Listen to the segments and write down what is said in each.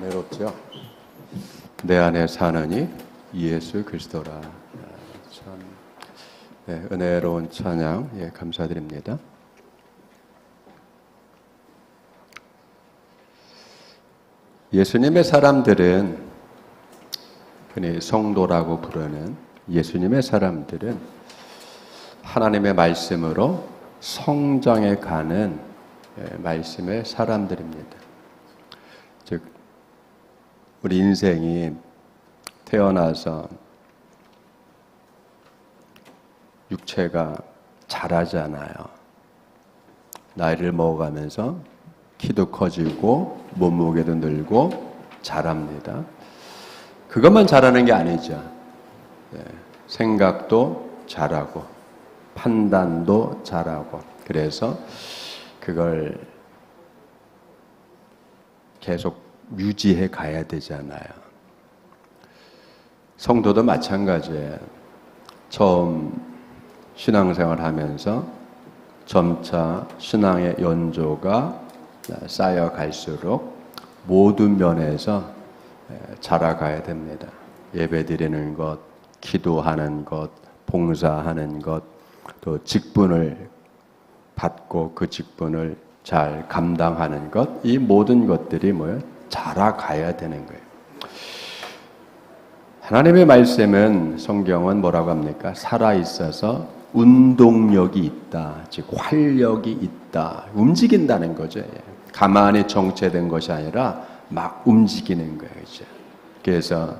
은혜롭죠. 내 안에 사느니 예수 그리스도라. 참 은혜로운 찬양 감사드립니다. 예수님의 사람들은, 흔히 성도라고 부르는 예수님의 사람들은 하나님의 말씀으로 성장해 가는 말씀의 사람들입니다. 즉, 우리 인생이 태어나서 육체가 자라잖아요. 나이를 먹어가면서 키도 커지고 몸무게도 늘고 자랍니다. 그것만 자라는 게 아니죠. 생각도 자라고 판단도 자라고, 그래서 그걸 계속 유지해 가야 되잖아요. 성도도 마찬가지예요. 처음 신앙생활 하면서 점차 신앙의 연조가 쌓여갈수록 모든 면에서 자라가야 됩니다. 예배드리는 것, 기도하는 것, 봉사하는 것, 또 직분을 받고 그 직분을 잘 감당하는 것, 이 모든 것들이 자라가야 되는 거예요. 하나님의 말씀은, 성경은 뭐라고 합니까? 살아있어서 운동력이 있다, 즉 활력이 있다, 움직인다는 거죠. 가만히 정체된 것이 아니라 막 움직이는 거예요. 그래서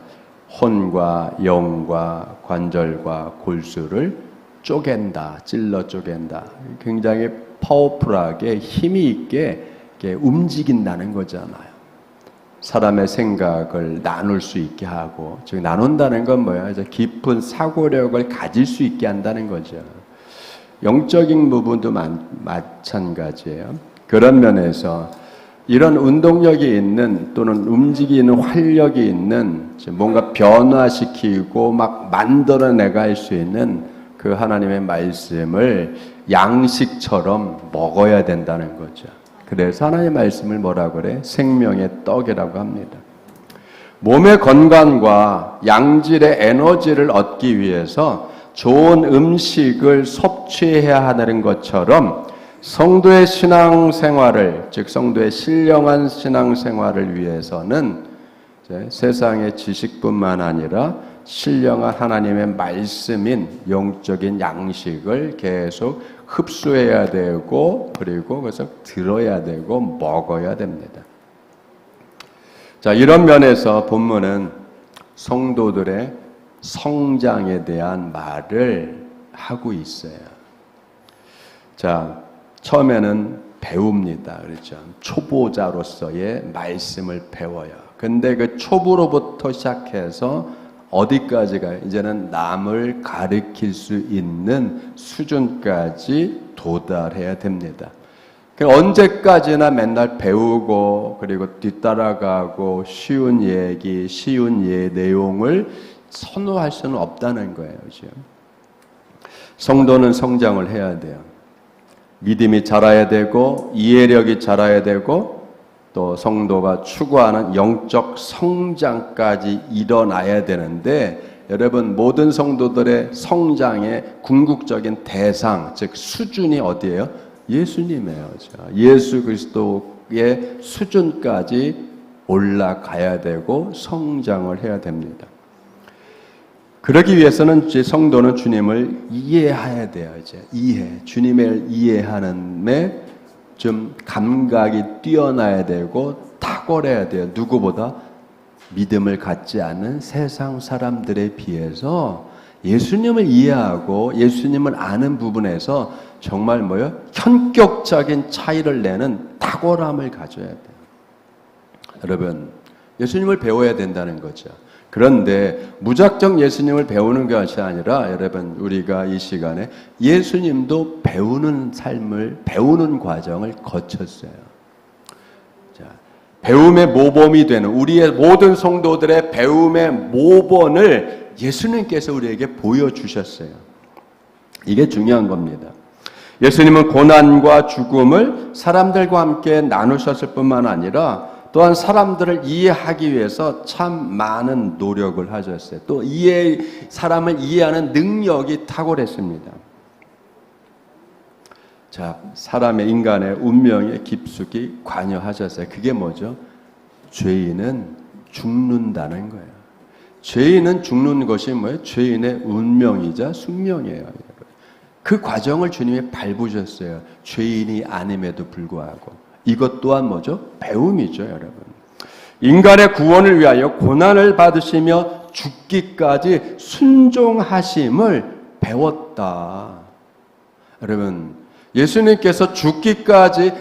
혼과 영과 관절과 골수를 쪼갠다, 찔러 쪼갠다. 굉장히 파워풀하게 힘이 있게 움직인다는 거잖아요. 사람의 생각을 나눌 수 있게 하고, 즉 나눈다는 건 뭐야? 깊은 사고력을 가질 수 있게 한다는 거죠. 영적인 부분도 마찬가지예요. 그런 면에서 이런 운동력이 있는, 또는 움직이는 활력이 있는, 뭔가 변화시키고 막 만들어내갈 수 있는 그 하나님의 말씀을 양식처럼 먹어야 된다는 거죠. 그래서 하나님의 말씀을 뭐라고 그래? 생명의 떡이라고 합니다. 몸의 건강과 양질의 에너지를 얻기 위해서 좋은 음식을 섭취해야 하는 것처럼, 성도의 신앙생활을, 즉 성도의 신령한 신앙생활을 위해서는 세상의 지식뿐만 아니라 신령한 하나님의 말씀인 영적인 양식을 계속 흡수해야 되고, 그리고 그래서 들어야 되고 먹어야 됩니다. 자, 이런 면에서 본문은 성도들의 성장에 대한 말을 하고 있어요. 자, 처음에는 배웁니다. 그렇죠? 초보자로서의 말씀을 배워요. 근데 그 초보로부터 시작해서 어디까지가, 이제는 남을 가르칠 수 있는 수준까지 도달해야 됩니다. 언제까지나 맨날 배우고, 그리고 뒤따라가고, 쉬운 얘기, 쉬운 내용을 선호할 수는 없다는 거예요. 지금 성도는 성장을 해야 돼요. 믿음이 자라야 되고, 이해력이 자라야 되고, 또 성도가 추구하는 영적 성장까지 일어나야 되는데, 여러분, 모든 성도들의 성장의 궁극적인 대상, 즉 수준이 어디예요? 예수님이에요. 예수 그리스도의 수준까지 올라가야 되고 성장을 해야 됩니다. 그러기 위해서는 성도는 주님을 이해해야 돼요. 주님을 이해하는 좀 감각이 뛰어나야 되고 탁월해야 돼요. 누구보다 믿음을 갖지 않는 세상 사람들에 비해서 예수님을 이해하고 예수님을 아는 부분에서 정말 현격적인 차이를 내는 탁월함을 가져야 돼요. 여러분, 예수님을 배워야 된다는 거죠. 그런데 무작정 예수님을 배우는 것이 아니라, 여러분, 우리가 이 시간에 예수님도 배우는 삶을, 배우는 과정을 거쳤어요. 자, 배움의 모범이 되는, 우리의 모든 성도들의 배움의 모범을 예수님께서 우리에게 보여주셨어요. 이게 중요한 겁니다. 예수님은 고난과 죽음을 사람들과 함께 나누셨을 뿐만 아니라 또한 사람들을 이해하기 위해서 참 많은 노력을 하셨어요. 또 사람을 이해하는 능력이 탁월했습니다. 자, 사람의 인간의 운명에 깊숙이 관여하셨어요. 그게 뭐죠? 죄인은 죽는다는 거예요. 죄인은 죽는 것이 뭐예요? 죄인의 운명이자 숙명이에요. 그 과정을 주님이 밟으셨어요. 죄인이 아님에도 불구하고. 이것 또한 뭐죠? 배움이죠, 여러분. 인간의 구원을 위하여 고난을 받으시며 죽기까지 순종하심을 배웠다. 여러분, 예수님께서 죽기까지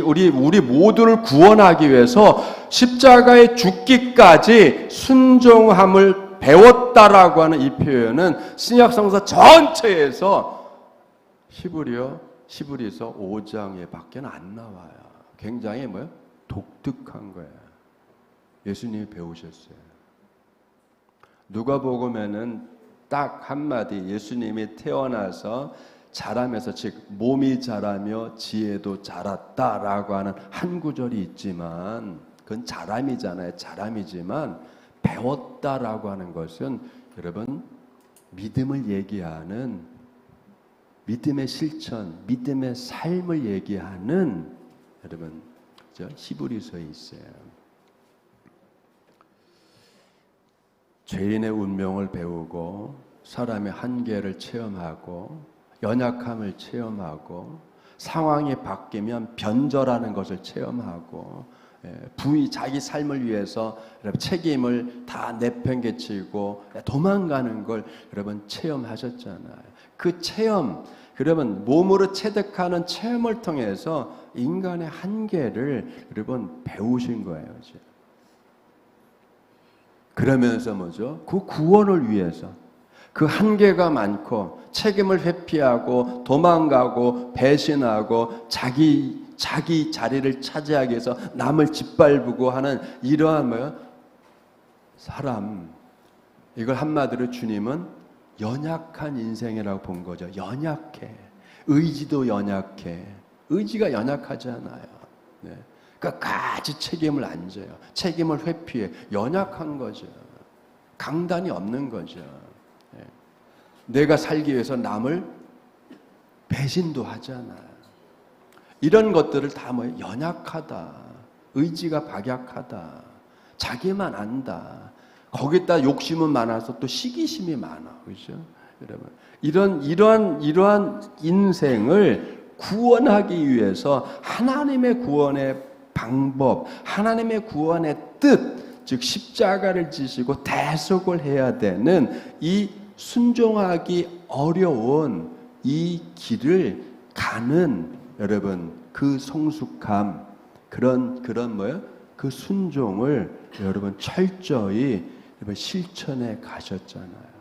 우리 모두를 구원하기 위해서 십자가에 죽기까지 순종함을 배웠다라고 하는 이 표현은 신약성서 전체에서 히브리서 5장에 밖에 안 나와요. 굉장히 뭐예요? 독특한 거예요. 예수님이 배우셨어요. 누가복음에는 딱 한마디, 예수님이 태어나서 자라면서, 즉 몸이 자라며 지혜도 자랐다라고 하는 한 구절이 있지만, 그건 자람이잖아요. 자람이지만 배웠다라고 하는 것은 여러분 믿음을 얘기하는, 믿음의 실천, 믿음의 삶을 얘기하는 여러분 히브리서에 있어요. 죄인의 운명을 배우고 사람의 한계를 체험하고 연약함을 체험하고 상황이 바뀌면 변절하는 것을 체험하고 자기 삶을 위해서 책임을 다 내팽개치고 도망가는 걸 여러분 체험하셨잖아요. 그 체험, 그러면 몸으로 체득하는 체험을 통해서 인간의 한계를 여러분 배우신 거예요. 그러면서 뭐죠? 그 구원을 위해서 그 한계가 많고 책임을 회피하고 도망가고 배신하고 자기 자리를 차지하기 위해서 남을 짓밟고 하는 이러한 사람, 이걸 한마디로 주님은 연약한 인생이라고 본 거죠. 연약해. 의지도 연약해. 의지가 연약하잖아요. 네. 끝까지 책임을 안 져요. 책임을 회피해. 연약한 거죠. 강단이 없는 거죠. 네. 내가 살기 위해서 남을 배신도 하잖아요. 이런 것들을 다 연약하다. 의지가 박약하다. 자기만 안다. 거기다 욕심은 많아서 또 시기심이 많아. 그렇죠? 여러분. 이러한 인생을 구원하기 위해서 하나님의 구원의 방법, 하나님의 구원의 뜻, 즉 십자가를 지시고 대속을 해야 되는 이 순종하기 어려운 이 길을 가는 여러분 그 성숙함, 그 순종을 여러분 철저히 실천해 가셨잖아요.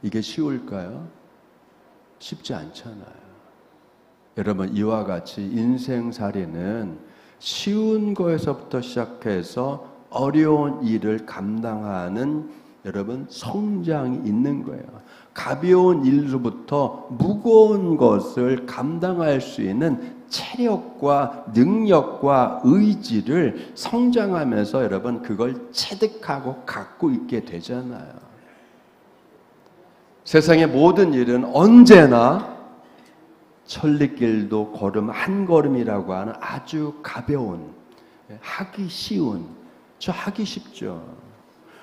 이게 쉬울까요? 쉽지 않잖아요. 여러분 이와 같이 인생살이는 쉬운 거에서부터 시작해서 어려운 일을 감당하는 여러분 성장이 있는 거예요. 가벼운 일로부터 무거운 것을 감당할 수 있는 체력과 능력과 의지를 성장하면서 여러분 그걸 체득하고 갖고 있게 되잖아요. 세상의 모든 일은 언제나 천리길도 걸음 한 걸음이라고 하는 아주 가벼운, 하기 쉬운, 하기 쉽죠.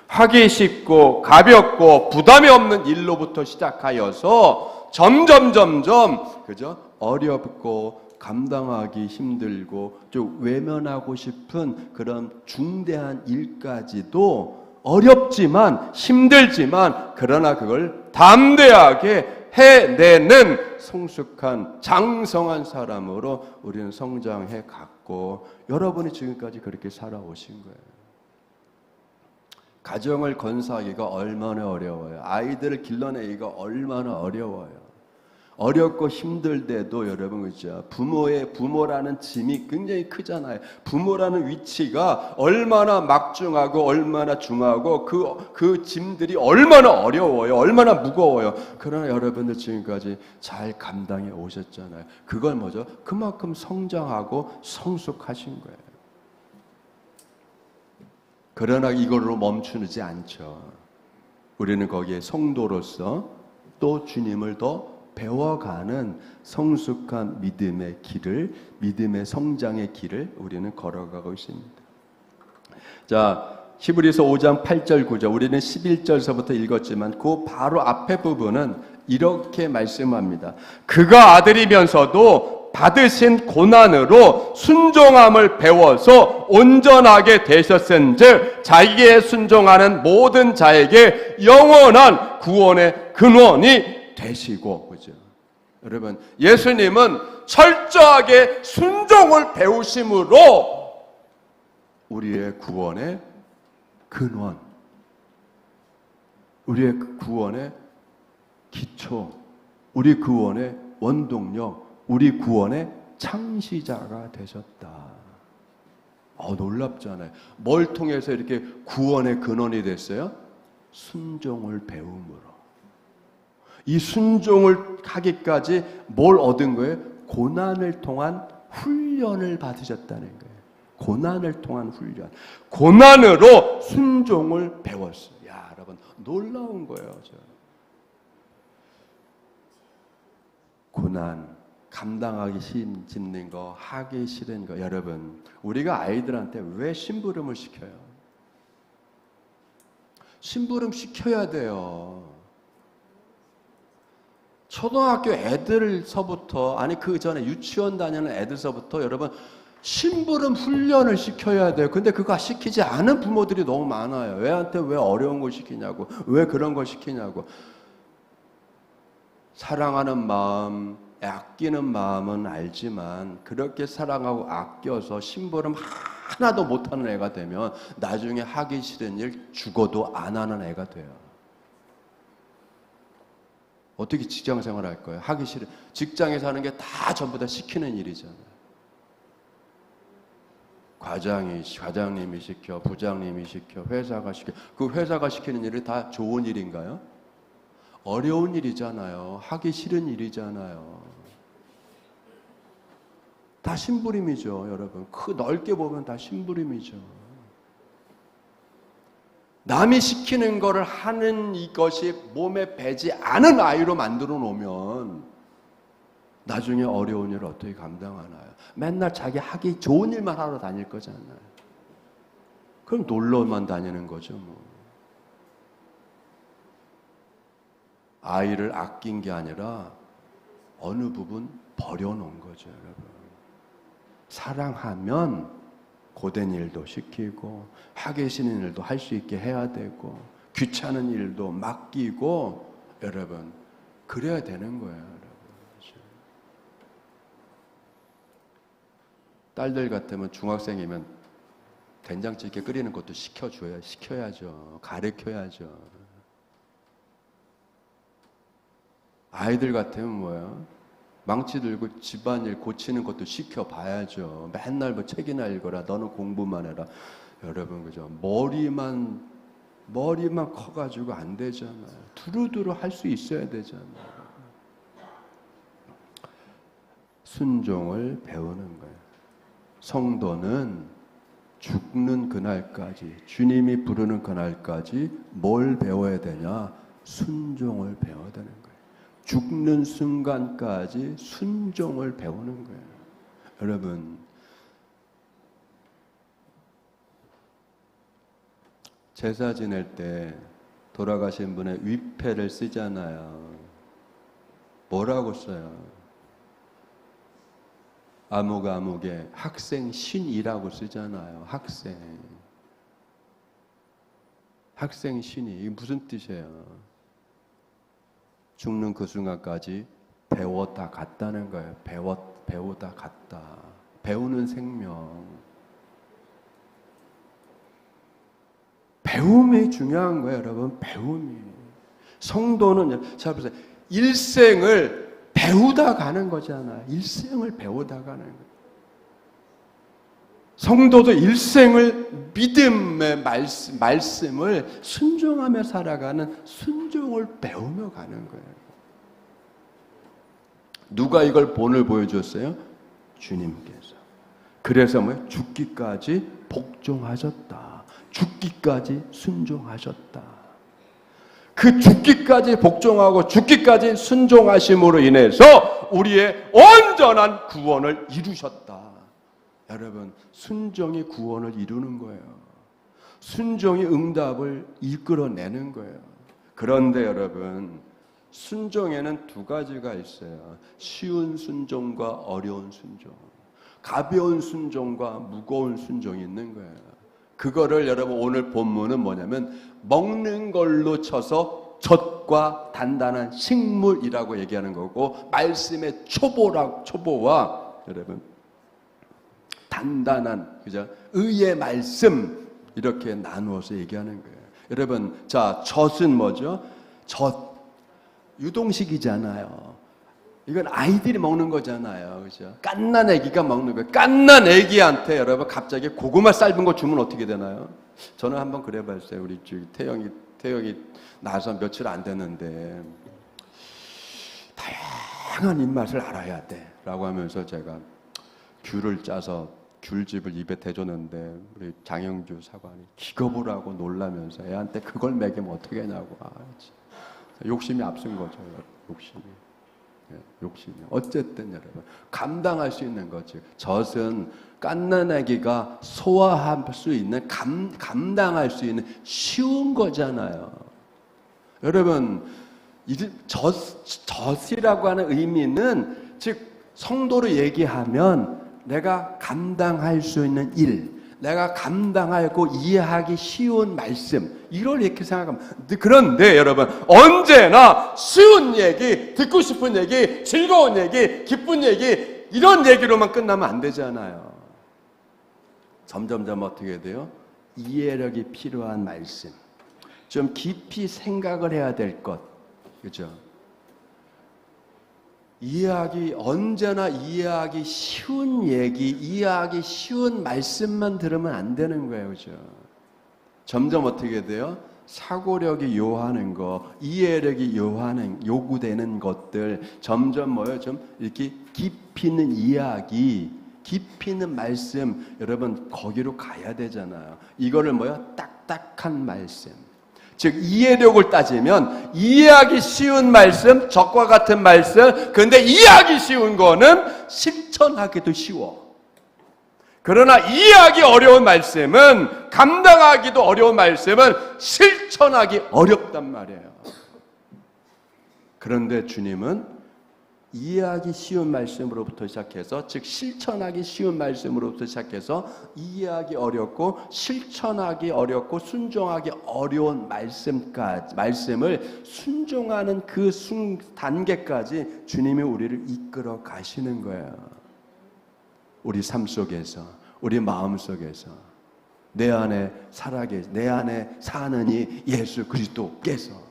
하기 쉽고 가볍고 부담이 없는 일로부터 시작하여서 점점 그죠? 어렵고 감당하기 힘들고 좀 외면하고 싶은 그런 중대한 일까지도 어렵지만 힘들지만 그러나 그걸 담대하게 해내는 성숙한 장성한 사람으로 우리는 성장해 갔고 여러분이 지금까지 그렇게 살아오신 거예요. 가정을 건사하기가 얼마나 어려워요. 아이들을 길러내기가 얼마나 어려워요. 어렵고 힘들대도 여러분 그죠? 부모라는 짐이 굉장히 크잖아요. 부모라는 위치가 얼마나 막중하고 얼마나 중하고 그 짐들이 얼마나 어려워요. 얼마나 무거워요. 그러나 여러분들 지금까지 잘 감당해 오셨잖아요. 그걸 뭐죠? 그만큼 성장하고 성숙하신 거예요. 그러나 이걸로 멈추지 않죠. 우리는 거기에 성도로서 또 주님을 더 배워가는 성숙한 믿음의 길을, 믿음의 성장의 길을 우리는 걸어가고 있습니다. 자, 히브리서 5장 8절 9절, 우리는 11절서부터 읽었지만 그 바로 앞에 부분은 이렇게 말씀합니다. 그가 아들이면서도 받으신 고난으로 순종함을 배워서 온전하게 되셨은즉 자기에 순종하는 모든 자에게 영원한 구원의 근원이 되시고. 그죠? 여러분, 예수님은 철저하게 순종을 배우심으로 우리의 구원의 근원, 우리의 구원의 기초, 우리 구원의 원동력, 우리 구원의 창시자가 되셨다. 놀랍잖아요. 뭘 통해서 이렇게 구원의 근원이 됐어요? 순종을 배움으로. 이 순종을 하기까지 뭘 얻은 거예요? 고난을 통한 훈련을 받으셨다는 거예요. 고난을 통한 훈련. 고난으로 순종을 배웠어요. 야, 여러분, 놀라운 거예요. 고난, 감당하기 힘든 거, 하기 싫은 거. 여러분, 우리가 아이들한테 왜 심부름을 시켜요? 심부름 시켜야 돼요. 초등학교 애들서부터, 아니 그 전에 유치원 다니는 애들서부터 여러분 심부름 훈련을 시켜야 돼요. 근데 그거 시키지 않은 부모들이 너무 많아요. 애한테 왜 어려운 걸 시키냐고, 왜 그런 걸 시키냐고. 사랑하는 마음, 아끼는 마음은 알지만 그렇게 사랑하고 아껴서 심부름 하나도 못하는 애가 되면 나중에 하기 싫은 일 죽어도 안 하는 애가 돼요. 어떻게 직장 생활 할 거예요? 하기 싫은, 직장에서 하는 게 다 전부 다 시키는 일이잖아요. 과장님이 시켜, 부장님이 시켜, 회사가 시켜. 그 회사가 시키는 일이 다 좋은 일인가요? 어려운 일이잖아요. 하기 싫은 일이잖아요. 다 심부름이죠, 여러분. 넓게 보면 다 심부름이죠. 남이 시키는 것을 하는 이것이 몸에 배지 않은 아이로 만들어 놓으면 나중에 어려운 일을 어떻게 감당하나요? 맨날 자기 하기 좋은 일만 하러 다닐 거잖아요. 그럼 놀러만 다니는 거죠, 뭐. 아이를 아낀 게 아니라 어느 부분 버려놓은 거죠, 여러분. 사랑하면 고된 일도 시키고 하기 싫은 일도 할 수 있게 해야 되고 귀찮은 일도 맡기고, 여러분 그래야 되는 거예요, 여러분. 딸들 같으면 중학생이면 된장찌개 끓이는 것도 시켜야죠. 가르쳐야죠. 아이들 같으면 뭐예요? 망치 들고 집안일 고치는 것도 시켜봐야죠. 맨날 뭐 책이나 읽어라, 너는 공부만 해라. 여러분, 그죠? 머리만 커가지고 안 되잖아요. 두루두루 할 수 있어야 되잖아요. 순종을 배우는 거예요. 성도는 죽는 그날까지, 주님이 부르는 그날까지 뭘 배워야 되냐? 순종을 배워야 되는 거예요. 죽는 순간까지 순종을 배우는 거예요. 여러분, 제사 지낼 때 돌아가신 분의 위패를 쓰잖아요. 뭐라고 써요? 아무개 학생 신이라고 쓰잖아요. 학생 신이. 이게 무슨 뜻이에요? 죽는 그 순간까지 배웠다 갔다는 거예요. 배우다 갔다. 배우는 생명. 배움이 중요한 거예요, 여러분. 배움이. 성도는, 자 보세요. 일생을 배우다 가는 거잖아요. 일생을 배우다 가는 거예요. 성도도 일생을 믿음의 말씀을 순종하며 살아가는 순종을 배우며 가는 거예요. 누가 이걸 본을 보여줬어요? 주님께서. 그래서 죽기까지 복종하셨다. 죽기까지 순종하셨다. 그 죽기까지 복종하고 죽기까지 순종하심으로 인해서 우리의 온전한 구원을 이루셨다. 여러분, 순종이 구원을 이루는 거예요. 순종이 응답을 이끌어내는 거예요. 그런데 여러분, 순종에는 두 가지가 있어요. 쉬운 순종과 어려운 순종. 가벼운 순종과 무거운 순종이 있는 거예요. 그거를 여러분 오늘 본문은 뭐냐면 먹는 걸로 쳐서 젖과 단단한 식물이라고 얘기하는 거고, 말씀의 초보와 여러분 단단한, 그죠? 의의 말씀, 이렇게 나누어서 얘기하는 거예요. 여러분, 자, 젖은 뭐죠? 젖, 유동식이잖아요. 이건 아이들이 먹는 거잖아요. 그죠? 갓난 애기가 먹는 거예요. 갓난 애기한테 여러분 갑자기 고구마 삶은 거 주면 어떻게 되나요? 저는 한번 그래 봤어요. 우리 태영이 나서 며칠 안 됐는데 다양한 입맛을 알아야 돼 라고 하면서 제가 귤을 짜서 귤즙을 입에 대줬는데 우리 장영주 사관이 기겁을 하고 놀라면서 애한테 그걸 먹이면 어떻게 하냐고. 욕심이 앞선 거죠. 욕심이. 어쨌든 여러분, 감당할 수 있는 거지. 젖은 갓난 아기가 소화할 수 있는, 감당할 수 있는 쉬운 거잖아요. 여러분, 젖이라고 하는 의미는, 즉 성도로 얘기하면 내가 감당할 수 있는 일, 내가 감당하고 이해하기 쉬운 말씀, 이걸 이렇게 생각하면. 그런데 여러분, 언제나 쉬운 얘기, 듣고 싶은 얘기, 즐거운 얘기, 기쁜 얘기, 이런 얘기로만 끝나면 안 되잖아요. 점점점 어떻게 돼요? 이해력이 필요한 말씀, 좀 깊이 생각을 해야 될 것, 그죠? 언제나 이해하기 쉬운 얘기, 이해하기 쉬운 말씀만 들으면 안 되는 거예요. 그죠? 점점 어떻게 돼요? 사고력이 요하는 거, 이해력이 요구되는 것들, 점점 뭐예요? 좀 이렇게 깊이 있는 이야기, 깊이 있는 말씀, 여러분 거기로 가야 되잖아요. 이거를 뭐예요? 딱딱한 말씀. 즉 이해력을 따지면 이해하기 쉬운 말씀, 적과 같은 말씀, 근데 이해하기 쉬운 거는 실천하기도 쉬워. 그러나 이해하기 어려운 말씀은, 감당하기도 어려운 말씀은 실천하기 어렵단 말이에요. 그런데 주님은 이해하기 쉬운 말씀으로부터 시작해서, 즉 실천하기 쉬운 말씀으로부터 시작해서 이해하기 어렵고 실천하기 어렵고 순종하기 어려운 말씀을 순종하는 그 단계까지 주님이 우리를 이끌어 가시는 거예요. 우리 삶 속에서, 우리 마음 속에서 내 안에 내 안에 사는 이 예수 그리스도께서,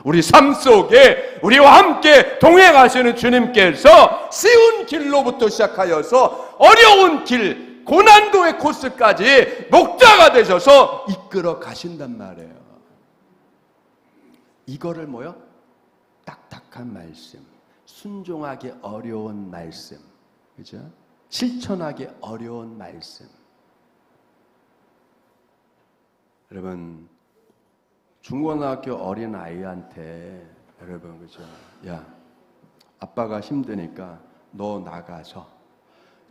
우리 삶 속에 우리와 함께 동행하시는 주님께서 쉬운 길로부터 시작하여서 어려운 길, 고난도의 코스까지 목자가 되셔서 이끌어 가신단 말이에요. 이거를 뭐요? 딱딱한 말씀, 순종하기 어려운 말씀, 그죠? 실천하기 어려운 말씀. 여러분, 중고등학교 어린 아이한테, 여러분, 그죠? 야, 아빠가 힘드니까 너 나가서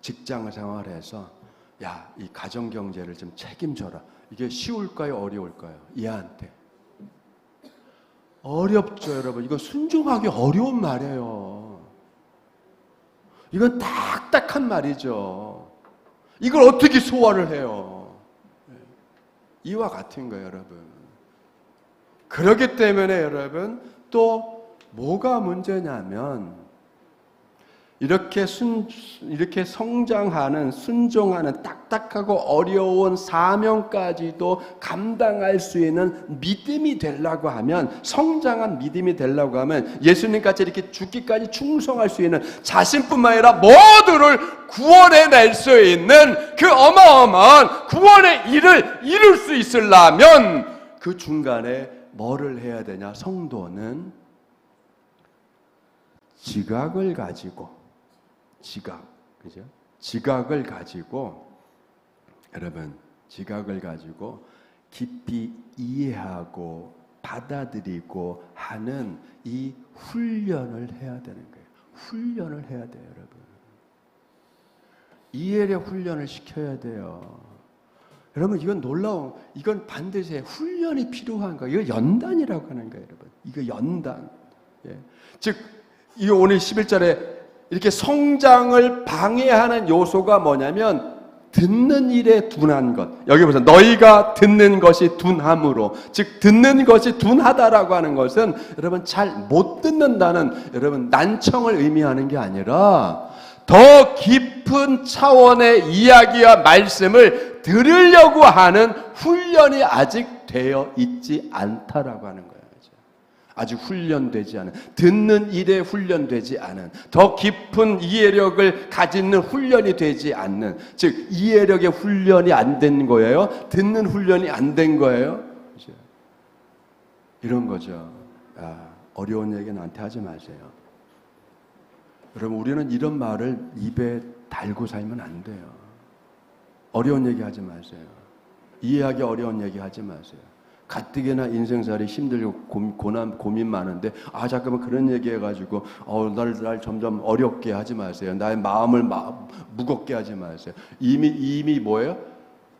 직장 생활해서 야, 이 가정 경제를 좀 책임져라. 이게 쉬울까요? 어려울까요? 얘한테 어렵죠, 여러분. 이거 순종하기 어려운 말이에요. 이건 딱딱한 말이죠. 이걸 어떻게 소화를 해요? 이와 같은 거예요, 여러분. 그렇기 때문에 여러분, 또 뭐가 문제냐면, 이렇게 성장하는, 순종하는 딱딱하고 어려운 사명까지도 감당할 수 있는 믿음이 되려고 하면, 성장한 믿음이 되려고 하면, 예수님같이 이렇게 죽기까지 충성할 수 있는 자신뿐만 아니라 모두를 구원해낼 수 있는 그 어마어마한 구원의 일을 이룰 수 있으려면, 그 중간에 뭐를 해야 되냐? 성도는 지각을 가지고, 여러분, 지각을 가지고 깊이 이해하고 받아들이고 하는 이 훈련을 해야 되는 거예요. 훈련을 해야 돼요, 여러분. 이해력 훈련을 시켜야 돼요. 여러분, 이건 놀라운, 이건 반드시 훈련이 필요한 거예요. 이거 연단이라고 하는 거예요, 여러분. 이거 연단. 예. 즉, 이 오늘 11절에 이렇게 성장을 방해하는 요소가 뭐냐면 듣는 일에 둔한 것. 여기 보세요. 너희가 듣는 것이 둔함으로. 즉 듣는 것이 둔하다라고 하는 것은 여러분 잘 못 듣는다는 여러분 난청을 의미하는 게 아니라 더 깊은 차원의 이야기와 말씀을 들으려고 하는 훈련이 아직 되어 있지 않다라고 하는 거예요. 아직 훈련되지 않은, 듣는 일에 훈련되지 않은, 더 깊은 이해력을 가지는 훈련이 되지 않는, 즉 이해력의 훈련이 안 된 거예요? 듣는 훈련이 안 된 거예요? 이런 거죠. 어려운 얘기 나한테 하지 마세요. 여러분, 우리는 이런 말을 입에 달고 살면 안 돼요. 어려운 얘기 하지 마세요. 이해하기 어려운 얘기 하지 마세요. 가뜩이나 인생살이 힘들고 고민 많은데 잠깐만 그런 얘기해가지고 날 점점 어렵게 하지 마세요. 나의 마음을 무겁게 하지 마세요. 이미 뭐예요?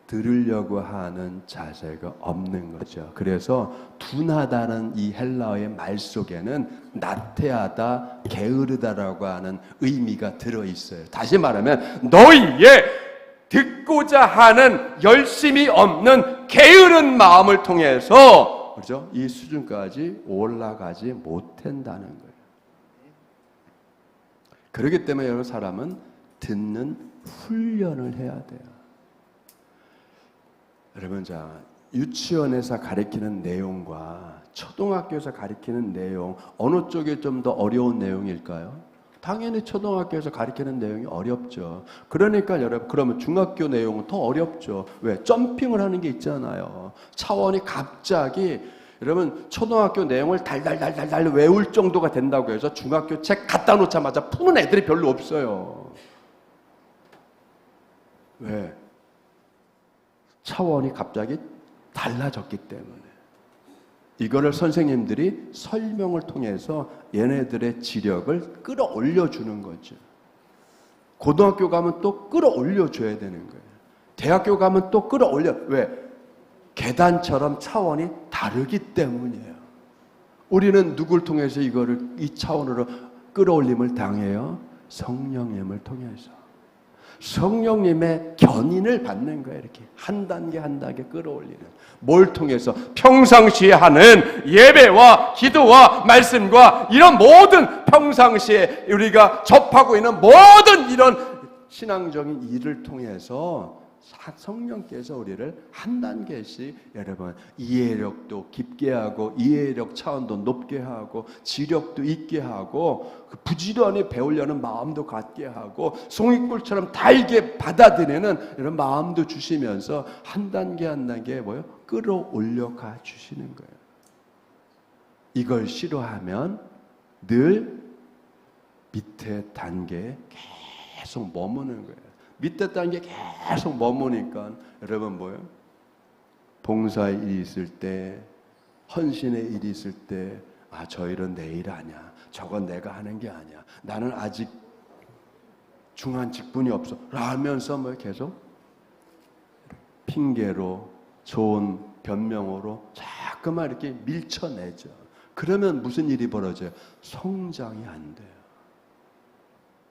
들으려고 하는 자세가 없는 거죠. 그래서 둔하다는 이 헬라어의 말 속에는 나태하다, 게으르다라고 하는 의미가 들어있어요. 다시 말하면 너희의 듣고자 하는 열심이 없는 게으른 마음을 통해서 그렇죠? 이 수준까지 올라가지 못한다는 거예요. 그렇기 때문에 여러분 사람은 듣는 훈련을 해야 돼요. 여러분 자 유치원에서 가르치는 내용과 초등학교에서 가르치는 내용 어느 쪽이 좀 더 어려운 내용일까요? 당연히 초등학교에서 가르치는 내용이 어렵죠. 그러니까 여러분 그러면 중학교 내용은 더 어렵죠. 왜? 점핑을 하는 게 있잖아요. 차원이 갑자기 여러분 초등학교 내용을 달달달달달 외울 정도가 된다고 해서 중학교 책 갖다 놓자마자 푸는 애들이 별로 없어요. 왜? 차원이 갑자기 달라졌기 때문에. 이거를 선생님들이 설명을 통해서 얘네들의 지력을 끌어올려 주는 거죠. 고등학교 가면 또 끌어올려 줘야 되는 거예요. 대학교 가면 또 끌어올려. 왜? 계단처럼 차원이 다르기 때문이에요. 우리는 누굴 통해서 이 차원으로 끌어올림을 당해요? 성령님을 통해서. 성령님의 견인을 받는 거예요. 이렇게 한 단계 한 단계 끌어올리는. 뭘 통해서? 평상시에 하는 예배와 기도와 말씀과 이런 모든 평상시에 우리가 접하고 있는 모든 이런 신앙적인 일을 통해서 성령께서 우리를 한 단계씩 여러분 이해력도 깊게 하고 이해력 차원도 높게 하고 지력도 있게 하고 부지런히 배우려는 마음도 갖게 하고 송이꿀처럼 달게 받아들이는 이런 마음도 주시면서 한 단계 한 단계 뭐요? 끌어올려 가 주시는 거예요. 이걸 싫어하면 늘 밑에 단계에 계속 머무는 거예요. 밑에 단계 계속 머무니까 여러분 뭐예요? 봉사의 일이 있을 때, 헌신의 일이 있을 때, 저 일은 내 일 아니야. 저건 내가 하는 게 아니야. 나는 아직 중한 직분이 없어. 라면서 뭐 계속 핑계로 좋은 변명으로 자꾸만 이렇게 밀쳐내죠. 그러면 무슨 일이 벌어져요? 성장이 안 돼요.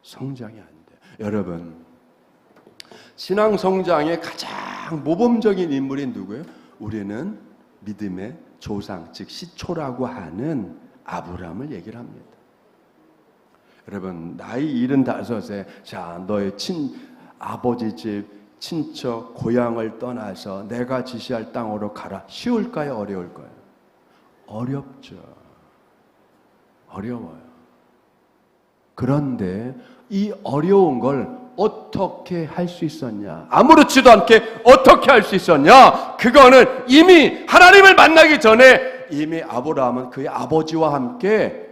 성장이 안 돼요. 여러분 신앙 성장의 가장 모범적인 인물이 누구예요? 우리는 믿음의 조상, 즉 시초라고 하는 아브라함을 얘기를 합니다. 여러분 나이 75에 자 너의 아버지 집 친척 고향을 떠나서 내가 지시할 땅으로 가라. 쉬울까요? 어려울까요? 어렵죠. 어려워요. 그런데 이 어려운 걸 어떻게 할 수 있었냐? 아무렇지도 않게 어떻게 할 수 있었냐? 그거는 이미 하나님을 만나기 전에 이미 아브라함은 그의 아버지와 함께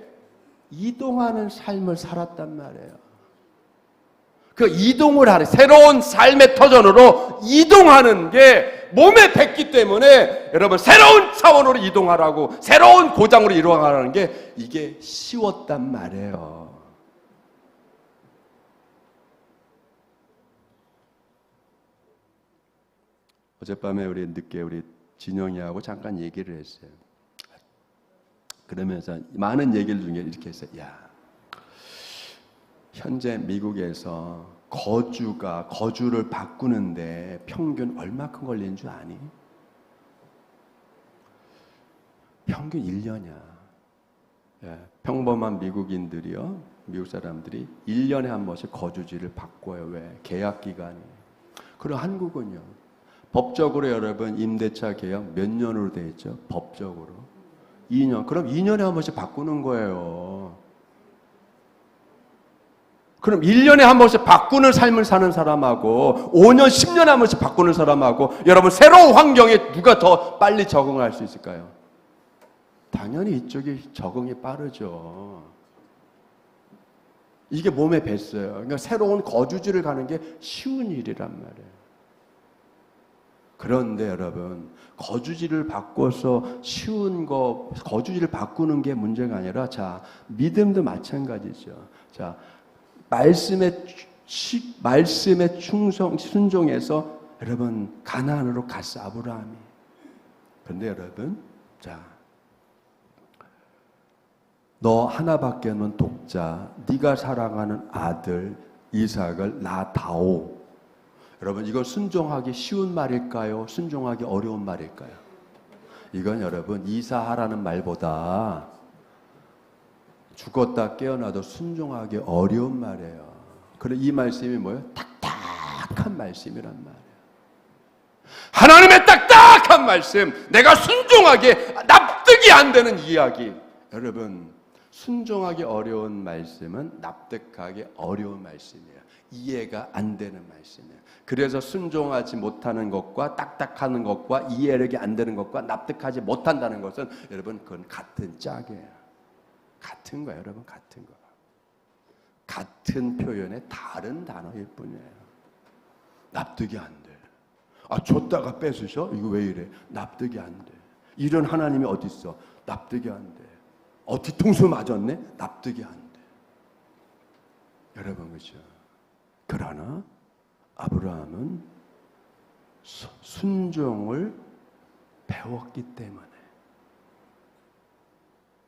이동하는 삶을 살았단 말이에요. 그 이동을 하는 새로운 삶의 터전으로 이동하는 게 몸에 뱉기 때문에 여러분 새로운 차원으로 이동하라고, 새로운 고장으로 이동하라는 게 이게 쉬웠단 말이에요. 어젯밤에 우리 늦게 우리 진영이하고 잠깐 얘기를 했어요. 그러면서 많은 얘기를 중에 이렇게 했어요. 야, 현재 미국에서 거주를 바꾸는데 평균 얼마큼 걸리는 줄 아니? 평균 1년이야. 예, 평범한 미국인들이요, 미국 사람들이 1년에 한 번씩 거주지를 바꿔요. 왜? 계약 기간이. 그리고 한국은요, 법적으로 여러분 임대차 계약 몇 년으로 돼 있죠? 법적으로 2년. 그럼 2년에 한 번씩 바꾸는 거예요. 그럼 1년에 한 번씩 바꾸는 삶을 사는 사람하고 5년, 10년에 한 번씩 바꾸는 사람하고 여러분 새로운 환경에 누가 더 빨리 적응할 수 있을까요? 당연히 이쪽이 적응이 빠르죠. 이게 몸에 뱄어요. 그러니까 새로운 거주지를 가는 게 쉬운 일이란 말이에요. 그런데 여러분, 거주지를 바꿔서 쉬운 거, 거주지를 바꾸는 게 문제가 아니라, 자, 믿음도 마찬가지죠. 자, 말씀에 순종해서 여러분 가나안으로 갔어, 아브라함이. 그런데 여러분, 자, 너 하나밖에 없는 독자, 네가 사랑하는 아들 이삭을 낳다오. 여러분, 이거 순종하기 쉬운 말일까요? 순종하기 어려운 말일까요? 이건 여러분 이사하라는 말보다 죽었다 깨어나도 순종하기 어려운 말이에요. 그래, 이 말씀이 뭐예요? 딱딱한 말씀이란 말이에요. 하나님의 딱딱한 말씀, 내가 순종하게 납득이 안 되는 이야기. 여러분, 순종하기 어려운 말씀은 납득하기 어려운 말씀이에요. 이해가 안 되는 말씀이에요. 그래서 순종하지 못하는 것과 딱딱하는 것과 이해력이 안 되는 것과 납득하지 못한다는 것은 여러분 그건 같은 짝이에요. 같은 거예요, 여러분. 같은 거. 같은 표현의 다른 단어일 뿐이에요. 납득이 안 돼. 아, 줬다가 뺏으셔? 이거 왜 이래? 납득이 안 돼. 이런 하나님이 어디 있어? 납득이 안 돼. 뒤통수 맞았네? 납득이 안 돼. 여러분, 그렇죠? 그러나 아브라함은 순종을 배웠기 때문에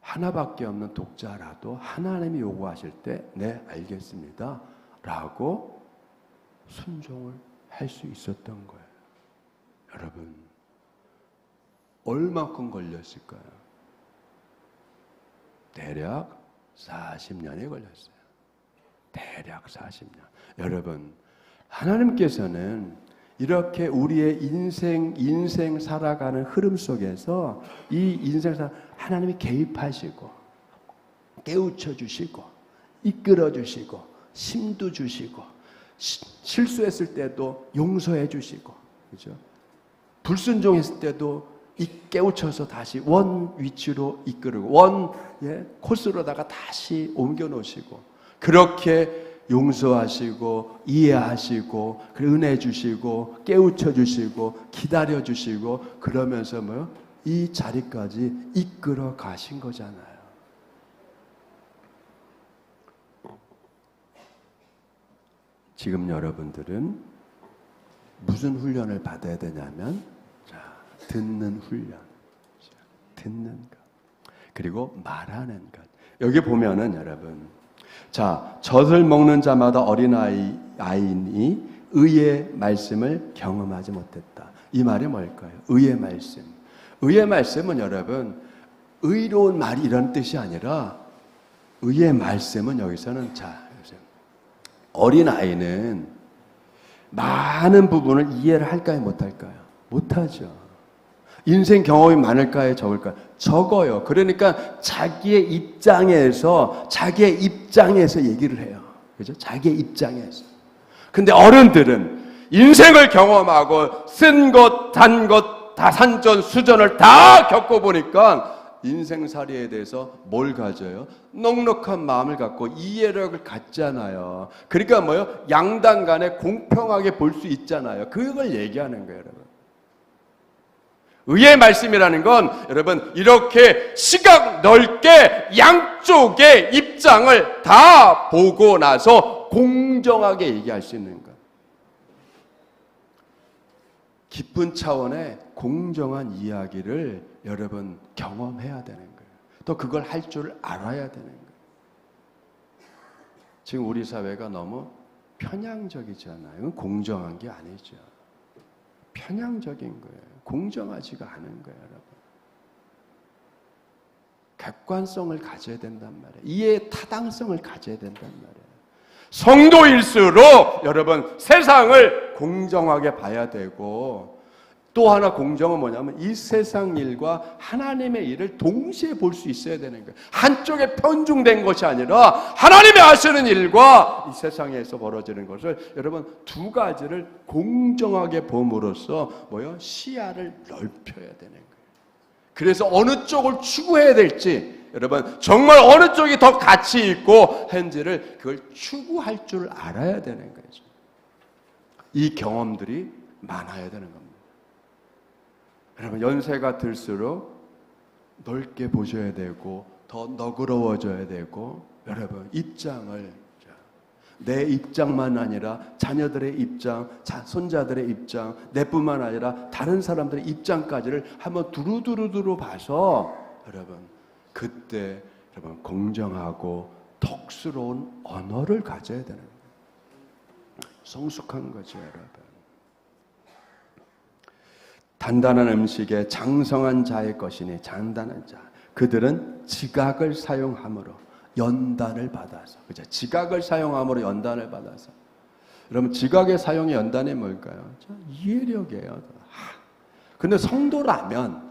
하나밖에 없는 독자라도 하나님이 요구하실 때 네, 알겠습니다 라고 순종을 할 수 있었던 거예요. 여러분, 얼마큼 걸렸을까요? 대략 40년이 걸렸어요. 대략 40년. 여러분, 하나님께서는 이렇게 우리의 인생 살아가는 흐름 속에서 이 인생 하나님이 개입하시고 깨우쳐 주시고 이끌어 주시고 힘도 주시고 실수했을 때도 용서해 주시고, 그죠? 불순종했을 때도 깨우쳐서 다시 원 위치로 이끌고 코스로다가 다시 옮겨 놓으시고, 그렇게 용서하시고 이해하시고 은혜 주시고 깨우쳐 주시고 기다려 주시고 그러면서 이 자리까지 이끌어 가신 거잖아요. 지금 여러분들은 무슨 훈련을 받아야 되냐면, 자, 듣는 훈련, 듣는 것, 그리고 말하는 것. 여기 보면은 여러분, 자, 젖을 먹는 자마다 어린아이니 의의 말씀을 경험하지 못했다. 이 말이 뭘까요? 의의 말씀. 의의 말씀은 여러분, 의로운 말이 이런 뜻이 아니라 의의 말씀은 여기서는, 자, 어린아이는 많은 부분을 이해를 할까요? 못할까요? 못하죠. 인생 경험이 많을까요? 적을까요? 적어요. 그러니까 자기의 입장에서 얘기를 해요. 그죠? 자기의 입장에서. 근데 어른들은 인생을 경험하고 쓴 것, 단 것, 다 산전수전을 다 겪어보니까 인생살이에 대해서 뭘 가져요? 넉넉한 마음을 갖고 이해력을 갖잖아요. 그러니까 양당 간에 공평하게 볼 수 있잖아요. 그걸 얘기하는 거예요, 여러분. 의의 말씀이라는 건 여러분 이렇게 시각 넓게 양쪽의 입장을 다 보고 나서 공정하게 얘기할 수 있는 것. 깊은 차원의 공정한 이야기를 여러분 경험해야 되는 거예요. 또 그걸 할 줄 알아야 되는 거예요. 지금 우리 사회가 너무 편향적이잖아요. 이건 공정한 게 아니죠. 편향적인 거예요. 공정하지가 않은 거예요, 여러분. 객관성을 가져야 된단 말이에요. 이해의 타당성을 가져야 된단 말이에요. 성도일수록 여러분 세상을 공정하게 봐야 되고, 또 하나 공정은 뭐냐면 이 세상 일과 하나님의 일을 동시에 볼 수 있어야 되는 거예요. 한쪽에 편중된 것이 아니라 하나님이 하시는 일과 이 세상에서 벌어지는 것을 여러분 두 가지를 공정하게 봄으로써 시야를 넓혀야 되는 거예요. 그래서 어느 쪽을 추구해야 될지, 여러분 정말 어느 쪽이 더 가치 있고 한지를 그걸 추구할 줄 알아야 되는 거죠. 이 경험들이 많아야 되는 겁니다. 여러분 연세가 들수록 넓게 보셔야 되고 더 너그러워져야 되고, 여러분 입장을 내 입장만 아니라 자녀들의 입장, 손자들의 입장, 내뿐만 아니라 다른 사람들의 입장까지를 한번 두루두루 봐서 여러분 그때 여러분 공정하고 톡스러운 언어를 가져야 되는 거예요. 성숙한 거죠, 여러분. 단단한 음식에 장성한 자의 것이니, 단단한 자, 그들은 지각을 사용함으로 연단을 받아서, 그죠? 지각을 사용함으로 연단을 받아서. 여러분 지각의 사용의 연단이 뭘까요? 이해력이에요. 근데 성도라면,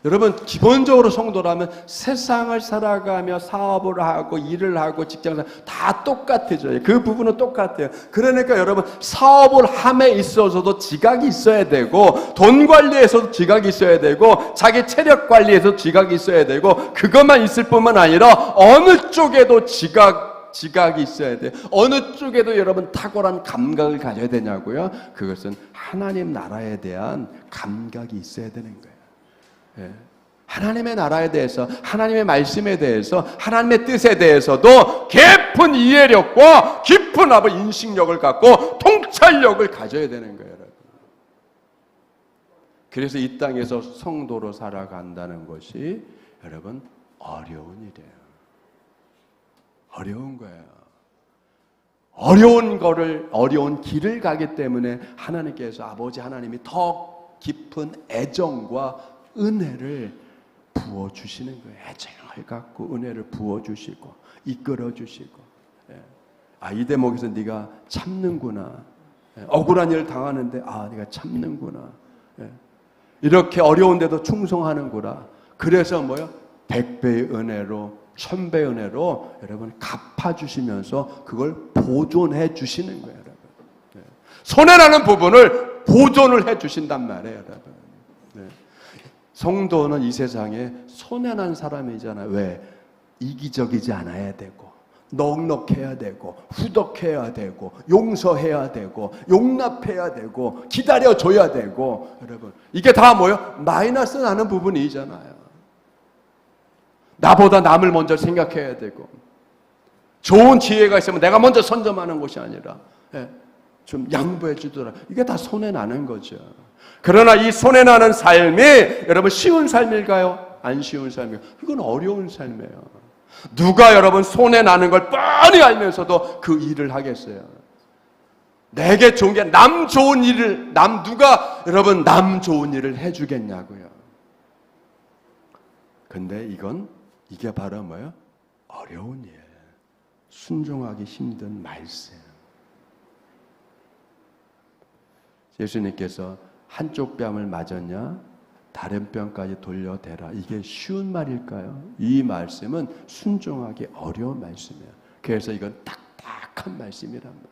여러분 기본적으로 성도라면 세상을 살아가며 사업을 하고 일을 하고 직장을 다 똑같아져요. 그 부분은 똑같아요. 그러니까 여러분 사업을 함에 있어서도 지각이 있어야 되고, 돈 관리에서도 지각이 있어야 되고, 자기 체력 관리에서도 지각이 있어야 되고, 그것만 있을 뿐만 아니라 어느 쪽에도 지각이 있어야 돼요. 어느 쪽에도 여러분 탁월한 감각을 가져야 되냐고요? 그것은 하나님 나라에 대한 감각이 있어야 되는 거예요. 하나님의 나라에 대해서, 하나님의 말씀에 대해서, 하나님의 뜻에 대해서도 깊은 이해력과 깊은 인식력을 갖고 통찰력을 가져야 되는 거예요, 여러분. 그래서 이 땅에서 성도로 살아간다는 것이 여러분 어려운 일이에요. 어려운 거예요. 어려운 길을 가기 때문에 하나님께서, 아버지 하나님이 더 깊은 애정과 은혜를 부어주시는 거예요. 애정을 갖고 은혜를 부어주시고 이끌어주시고, 이 대목에서 네가 참는구나, 억울한 일을 당하는데 네가 참는구나, 이렇게 어려운데도 충성하는구나. 그래서 100배의 은혜로 1000배의 은혜로 여러분 갚아주시면서 그걸 보존해 주시는 거예요, 여러분. 손해나는 부분을 보존을 해 주신단 말이에요, 여러분. 성도는 이 세상에 손해난 사람이잖아요. 왜? 이기적이지 않아야 되고, 넉넉해야 되고, 후덕해야 되고, 용서해야 되고, 용납해야 되고, 기다려줘야 되고, 여러분 이게 다 마이너스 나는 부분이잖아요. 나보다 남을 먼저 생각해야 되고, 좋은 기회가 있으면 내가 먼저 선점하는 것이 아니라 좀 양보해 주더라. 이게 다 손해나는 거죠. 그러나 이 손해나는 삶이 여러분 쉬운 삶일까요? 안 쉬운 삶이에요. 이건 어려운 삶이에요. 누가 여러분 손해나는 걸 뻔히 알면서도 그 일을 하겠어요? 내게 좋은 게 남 좋은 일을, 누가 여러분 남 좋은 일을 해주겠냐고요. 근데 이게 바로 어려운 일, 순종하기 힘든 말씀. 예수님께서 한쪽 뺨을 맞았냐 다른 뺨까지 돌려대라, 이게 쉬운 말일까요? 이 말씀은 순종하기 어려운 말씀이에요. 그래서 이건 딱딱한 말씀이란 말이에요.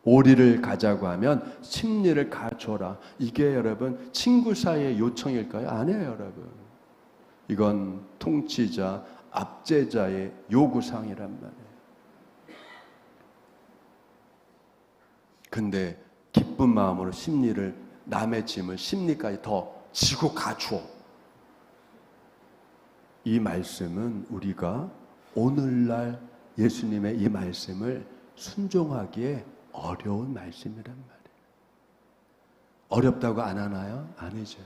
오리를 가자고 하면 심리를 가져라, 이게 여러분 친구 사이의 요청일까요? 아니에요, 여러분. 이건 통치자, 압제자의 요구사항이란 말이에요. 근데 기쁜 마음으로 심리를 남의 짐을 심리까지 더 지고 가줘. 이 말씀은 우리가 오늘날 예수님의 이 말씀을 순종하기에 어려운 말씀이란 말이에요. 어렵다고 안 하나요? 아니죠.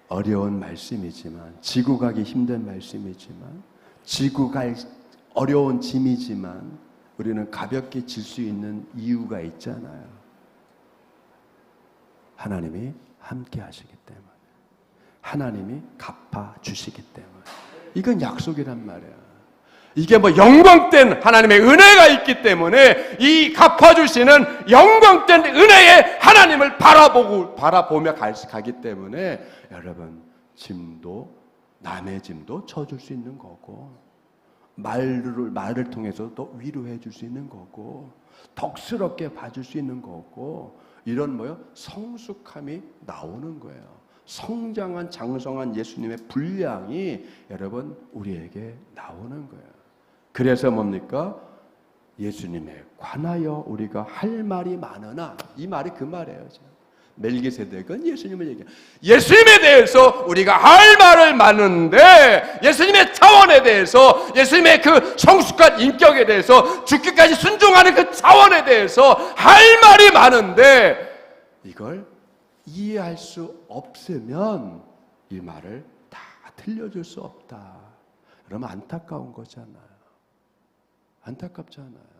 어려운 말씀이지만, 지고 가기 힘든 말씀이지만, 지고 갈 어려운 짐이지만 우리는 가볍게 질 수 있는 이유가 있잖아요. 하나님이 함께 하시기 때문에, 하나님이 갚아주시기 때문에. 이건 약속이란 말이야. 이게 뭐 영광된 하나님의 은혜가 있기 때문에 이 갚아주시는 영광된 은혜의 하나님을 바라보며 가기 때문에 여러분, 짐도, 남의 짐도 져줄 수 있는 거고, 말을 통해서 또 위로해 줄 수 있는 거고, 덕스럽게 봐줄 수 있는 거고, 이런 성숙함이 나오는 거예요. 성장한 장성한 예수님의 분량이 여러분 우리에게 나오는 거예요. 그래서 뭡니까? 예수님에 관하여 우리가 할 말이 많으나, 이 말이 그 말이에요. 멜기세덱은 예수님을 얘기해요. 예수님에 대해서 우리가 할 말을 많은데, 예수님의 차원에 대해서, 예수님의 그 성숙한 인격에 대해서, 죽기까지 순종하는 그 차원에 대해서 할 말이 많은데, 이걸 이해할 수 없으면 이 말을 다 들려줄 수 없다. 그러면 안타까운 거잖아요. 안타깝잖아요.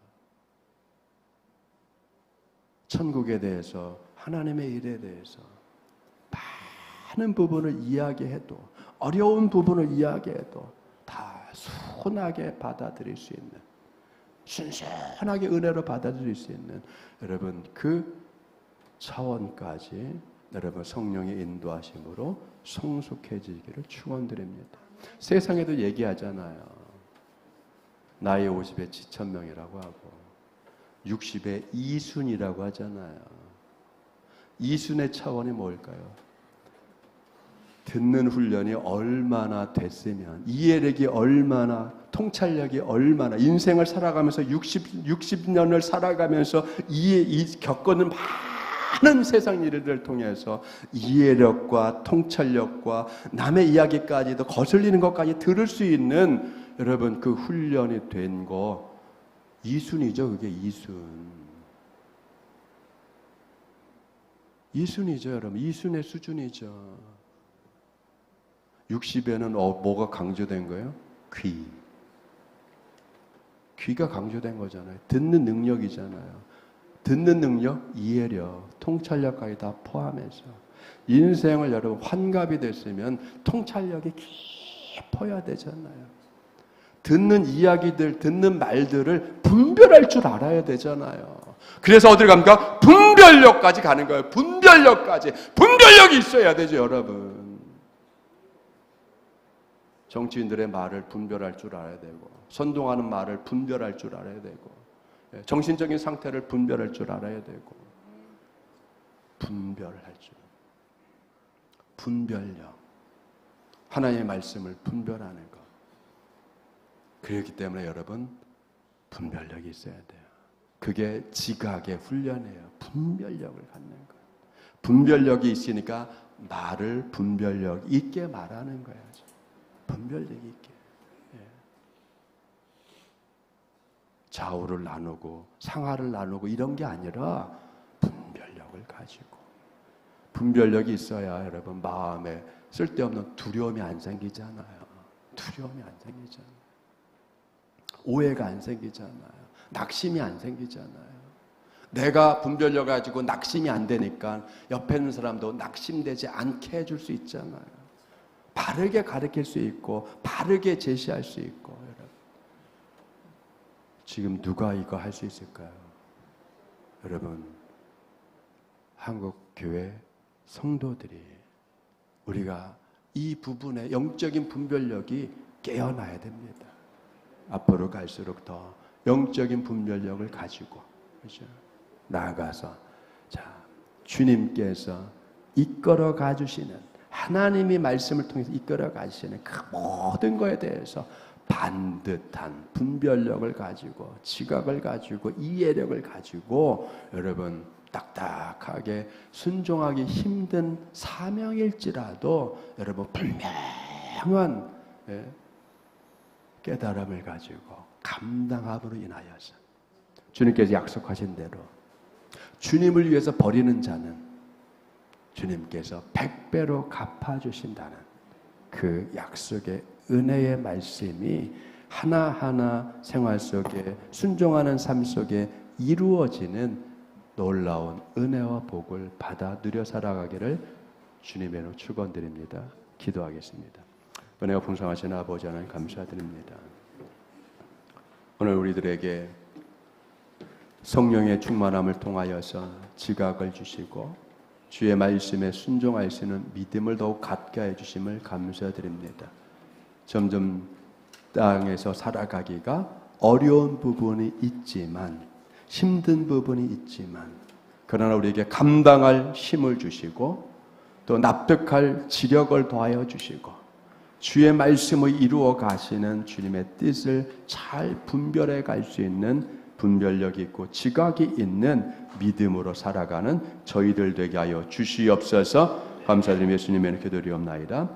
천국에 대해서, 하나님의 일에 대해서 많은 부분을 이야기해도, 어려운 부분을 이야기해도 다 순하게 받아들일 수 있는, 순순하게 은혜로 받아들일 수 있는 여러분 그 차원까지 여러분 성령의 인도하심으로 성숙해지기를 축원드립니다. 세상에도 얘기하잖아요. 나이 50에 지천명이라고 하고 60에 이순이라고 하잖아요. 이순의 차원이 뭘까요? 듣는 훈련이 얼마나 됐으면, 이해력이 얼마나, 통찰력이 얼마나, 인생을 살아가면서 60년을 살아가면서 겪는 많은 세상 일들을 통해서 이해력과 통찰력과 남의 이야기까지도 거슬리는 것까지 들을 수 있는 여러분 그 훈련이 된 거 이순이죠. 그게 이순이죠, 여러분. 이순의 수준이죠. 60에는 뭐가 강조된 거예요? 귀가 강조된 거잖아요. 듣는 능력이잖아요. 듣는 능력, 이해력, 통찰력까지 다 포함해서 인생을 여러분 환갑이 됐으면 통찰력이 깊어야 되잖아요. 듣는 이야기들, 듣는 말들을 분별할 줄 알아야 되잖아요. 그래서 어딜 갑니까? 분별력까지 가는 거예요. 분별력까지. 분별력이 있어야 되죠, 여러분. 정치인들의 말을 분별할 줄 알아야 되고, 선동하는 말을 분별할 줄 알아야 되고, 정신적인 상태를 분별할 줄 알아야 되고, 분별할 줄. 분별력. 하나님의 말씀을 분별하는 것. 그렇기 때문에 여러분, 분별력이 있어야 돼요. 그게 지각의 훈련이에요. 분별력을 갖는 거예요. 분별력이 있으니까 말을 분별력 있게 말하는 거예요. 분별력이 있게. 좌우를 나누고 상하를 나누고 이런 게 아니라 분별력을 가지고, 분별력이 있어야 여러분 마음에 쓸데없는 두려움이 안 생기잖아요. 두려움이 안 생기잖아요. 오해가 안 생기잖아요. 낙심이 안 생기잖아요. 내가 분별력 가지고 낙심이 안 되니까 옆에 있는 사람도 낙심되지 않게 해줄 수 있잖아요. 바르게 가르칠 수 있고 바르게 제시할 수 있고. 여러분, 지금 누가 이거 할 수 있을까요? 여러분, 한국교회 성도들이 우리가 이 부분에 영적인 분별력이 깨어나야 됩니다. 앞으로 갈수록 더 영적인 분별력을 가지고, 그렇죠? 나아가서 주님께서 이끌어 가주시는, 하나님이 말씀을 통해서 이끌어 가시는 그 모든 것에 대해서 반듯한 분별력을 가지고, 지각을 가지고, 이해력을 가지고 여러분 딱딱하게 순종하기 힘든 사명일지라도 여러분 분명한 깨달음을 가지고 감당함으로 인하여서 주님께서 약속하신 대로 주님을 위해서 버리는 자는 주님께서 100배로 갚아주신다는 그 약속의 은혜의 말씀이 하나하나 생활 속에 순종하는 삶 속에 이루어지는 놀라운 은혜와 복을 받아 누려 살아가기를 주님의 이름으로 축원드립니다. 기도하겠습니다. 은혜가 풍성하신 아버지 하나님 감사드립니다. 오늘 우리들에게 성령의 충만함을 통하여서 지각을 주시고 주의 말씀에 순종할 수 있는 믿음을 더욱 갖게 해주심을 감사드립니다. 점점 땅에서 살아가기가 어려운 부분이 있지만 힘든 부분이 있지만 그러나 우리에게 감당할 힘을 주시고 또 납득할 지력을 더하여 주시고 주의 말씀을 이루어 가시는 주님의 뜻을 잘 분별해 갈 수 있는 분별력이 있고 지각이 있는 믿음으로 살아가는 저희들 되게 하여 주시옵소서. 감사드리며 예수님의 이름으로 기도드리옵나이다.